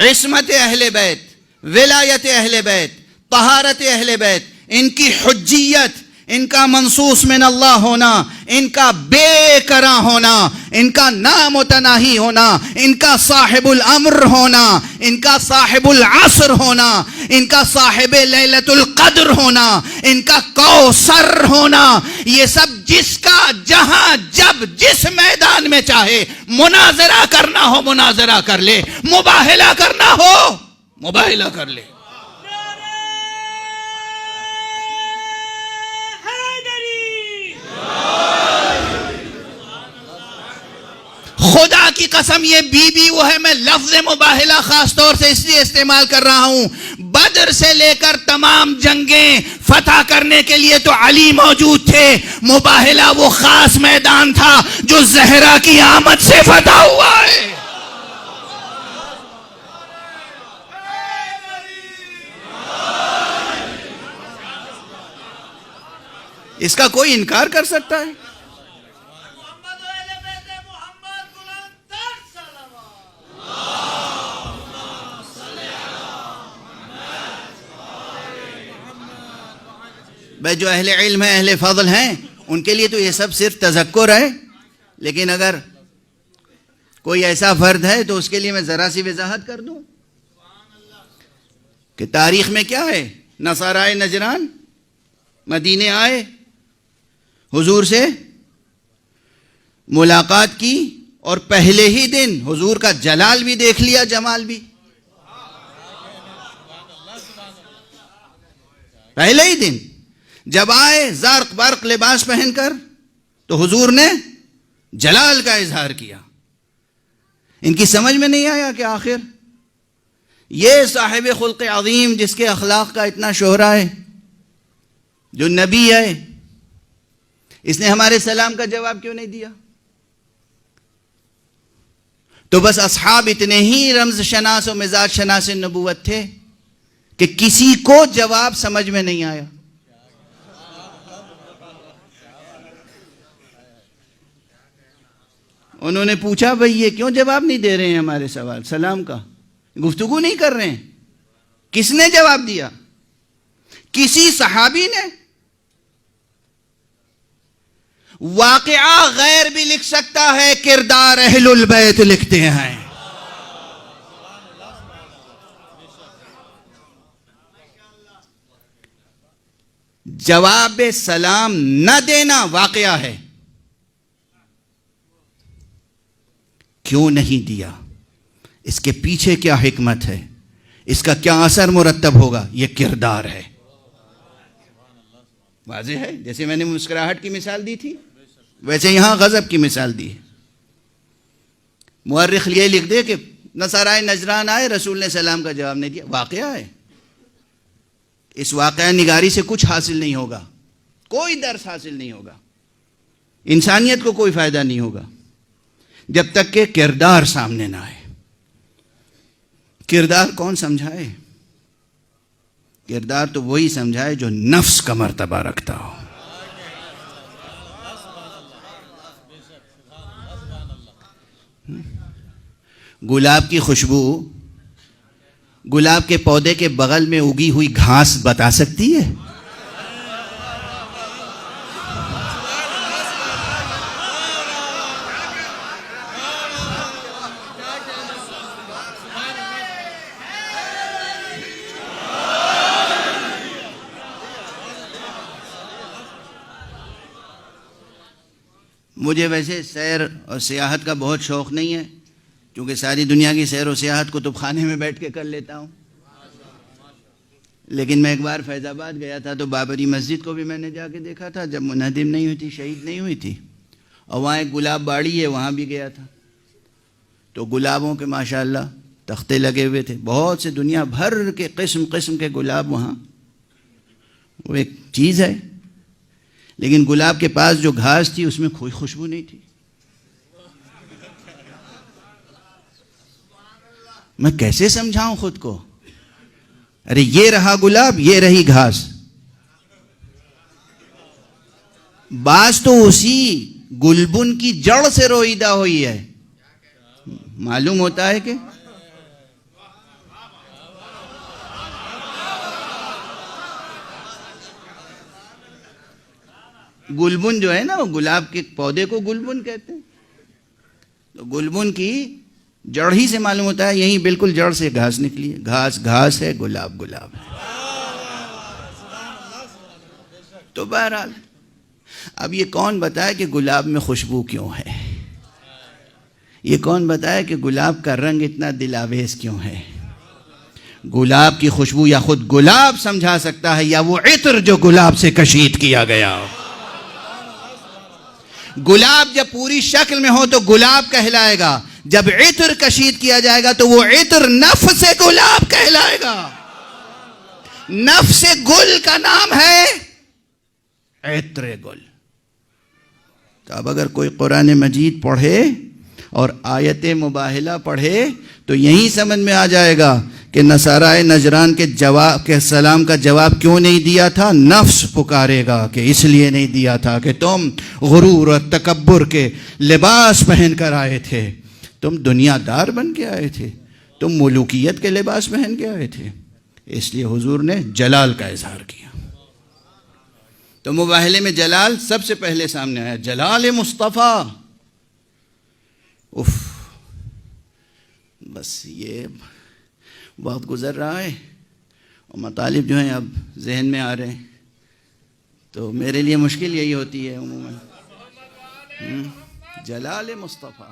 عصمت اہل بیت، ولایت اہل بیت، طہارت اہل بیت، ان کی حجیت، ان کا منصوص من اللہ ہونا، ان کا بے کرا ہونا، ان کا نامتناہی ہونا، ان کا صاحب الامر ہونا، ان کا صاحب العصر ہونا، ان کا صاحب لیلۃ القدر ہونا، ان کا کوثر ہونا، یہ سب جس کا جہاں جب جس میدان میں چاہے مناظرہ کرنا ہو مناظرہ کر لے، مباہلہ کرنا ہو مباہلہ کر لے۔ خدا کی قسم یہ بی وہ ہے، میں لفظ مباہلہ خاص طور سے اس لیے استعمال کر رہا ہوں، بدر سے لے کر تمام جنگیں فتح کرنے کے لیے تو علی موجود تھے، مباہلہ وہ خاص میدان تھا جو زہرا کی آمد سے فتح ہوا ہے۔ اس کا کوئی انکار کر سکتا ہے؟ بھائی جو اہل علم ہیں، اہل فضل ہیں، ان کے لیے تو یہ سب صرف تذکر ہے، لیکن اگر کوئی ایسا فرد ہے تو اس کے لیے میں ذرا سی وضاحت کر دوں کہ تاریخ میں کیا ہے۔ نصارائے نجران مدینے آئے، حضور سے ملاقات کی، اور پہلے ہی دن حضور کا جلال بھی دیکھ لیا، جمال بھی پہلے ہی دن جب آئے زرق برق لباس پہن کر تو حضور نے جلال کا اظہار کیا۔ ان کی سمجھ میں نہیں آیا کہ آخر یہ صاحب خلق عظیم جس کے اخلاق کا اتنا شہرہ ہے، جو نبی ہے، اس نے ہمارے سلام کا جواب کیوں نہیں دیا؟ تو بس اصحاب اتنے ہی رمز شناس و مزاج شناس نبوت تھے کہ کسی کو جواب سمجھ میں نہیں آیا۔ انہوں نے پوچھا بھئی یہ کیوں جواب نہیں دے رہے ہیں ہمارے سوال سلام کا، گفتگو نہیں کر رہے ہیں؟ کس نے جواب دیا؟ کسی صحابی نے؟ واقعہ غیر بھی لکھ سکتا ہے، کردار اہل البیت لکھتے ہیں۔ جواب سلام نہ دینا واقعہ ہے، کیوں نہیں دیا؟ اس کے پیچھے کیا حکمت ہے؟ اس کا کیا اثر مرتب ہوگا؟ یہ کردار ہے۔ واضح ہے، جیسے میں نے مسکراہٹ کی مثال دی تھی ویسے یہاں غضب کی مثال دی ہے۔ مورخ یہ لکھ دے کہ نصارائے نجران آئے، رسول نے سلام کا جواب نہیں دیا، واقعہ ہے۔ اس واقعہ نگاری سے کچھ حاصل نہیں ہوگا، کوئی درس حاصل نہیں ہوگا، انسانیت کو کوئی فائدہ نہیں ہوگا جب تک کہ کردار سامنے نہ آئے۔ کردار کون سمجھائے؟ کردار تو وہی سمجھائے جو نفس کا مرتبہ رکھتا ہو۔ گلاب کی خوشبو گلاب کے پودے کے بغل میں اگی ہوئی گھاس بتا سکتی ہے؟ مجھے ویسے سیر اور سیاحت کا بہت شوق نہیں ہے، کیونکہ ساری دنیا کی سیر و سیاحت کتب خانے میں بیٹھ کے کر لیتا ہوں، لیکن میں ایک بار فیض آباد گیا تھا تو بابری مسجد کو بھی میں نے جا کے دیکھا تھا جب منہدم نہیں ہوئی تھی، شہید نہیں ہوئی تھی، اور وہاں ایک گلاب باڑی ہے وہاں بھی گیا تھا، تو گلابوں کے ماشاءاللہ تختے لگے ہوئے تھے، بہت سے دنیا بھر کے قسم قسم کے گلاب وہاں، وہ ایک چیز ہے، لیکن گلاب کے پاس جو گھاس تھی اس میں کوئی خوشبو نہیں تھی۔ میں کیسے سمجھاؤں خود کو؟ ارے یہ رہا گلاب، یہ رہی گھاس، بعض تو اسی گلبن کی جڑ سے روئیدہ ہوئی ہے، معلوم ہوتا ہے کہ گلبن جو ہے نا، وہ گلاب کے پودے کو گلبن کہتے ہیں. تو گلبن کی جڑ ہی سے معلوم ہوتا ہے، یہیں بالکل جڑ سے گھاس نکلی ہے. گھاس ہے، گلاب گلاب ہے. تو بہرحال اب یہ کون بتائے کہ گلاب میں خوشبو کیوں ہے؟ یہ کون بتائے کہ گلاب کا رنگ اتنا دلاویز کیوں ہے؟ گلاب کی خوشبو یا خود گلاب سمجھا سکتا ہے، یا وہ عطر جو گلاب سے کشید کیا گیا. گلاب جب پوری شکل میں ہو تو گلاب کہلائے گا، جب عطر کشید کیا جائے گا تو وہ عطر نفس گلاب کہلائے گا. نفس گل کا نام ہے عطر گل. تو اب اگر کوئی قرآن مجید پڑھے اور آیت مباہلہ پڑھے تو یہی سمجھ میں آ جائے گا کہ نصارہ نجران کے سلام کا جواب کیوں نہیں دیا تھا. نفس پکارے گا کہ اس لیے نہیں دیا تھا کہ تم غرور اور تکبر کے لباس پہن کر آئے تھے، تم دنیا دار بن کے آئے تھے، تم ملوکیت کے لباس پہن کے آئے تھے. اس لیے حضور نے جلال کا اظہار کیا. تو مباہلے میں جلال سب سے پہلے سامنے آیا، جلال مصطفیٰ. بس یہ وقت گزر رہا ہے اور مطالب جو ہیں اب ذہن میں آ رہے ہیں، تو میرے لیے مشکل یہی ہوتی ہے عموماً. جلال مصطفیٰ.